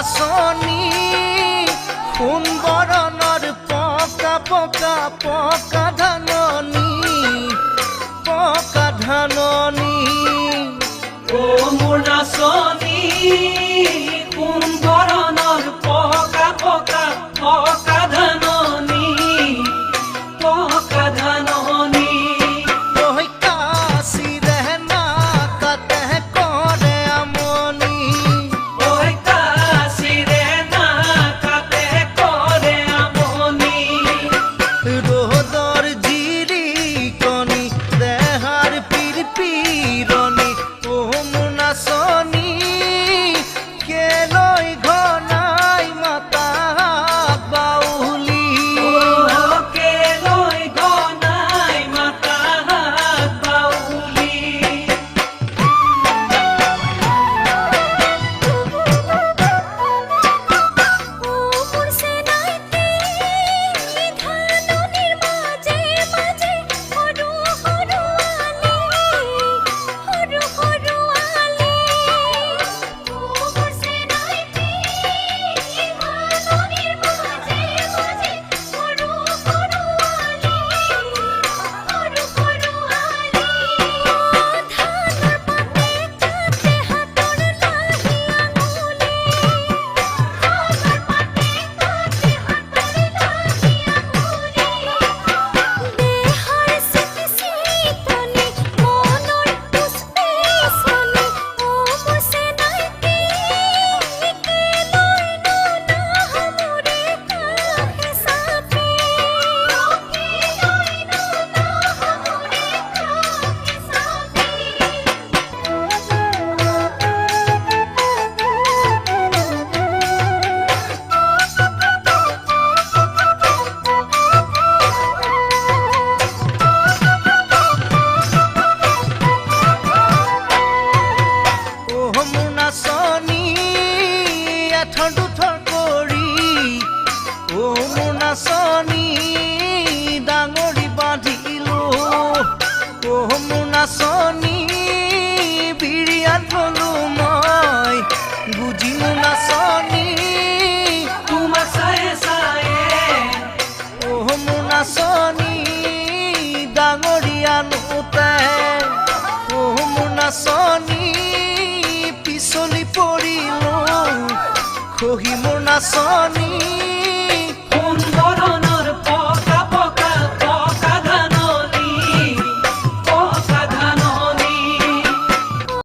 নাচনী সোণ বৰণৰ পকা পকা পকা ধাননি ও মোৰ নাচনী কোন ধৰণৰ পকা পকা পকা ধাননি পকা ধাননি ওই কাশিৰে নাকাতে কৰে আমনি ওই কাশিৰে নাকাতে কৰে আমনি ৰ'দৰ জিৰিকনি দেহাৰ পিৰপিৰণি ও মোৰ নাচনী কেলৈ ঘনাই মাতা বাউলি কেলৈ গনাই মাতা বাউলি নাচনী ডাঙৰি বান্ধিলো ও মোৰ নাচনী বিৰিয়াত গলো মই বুজিলো নাচনী তোমাক চায়ে চায়ে ও মোৰ নাচনী ডাঙৰি আনোতে ও মোৰ নাচনী পিছলি পৰিলো খহি মোৰ নাচনী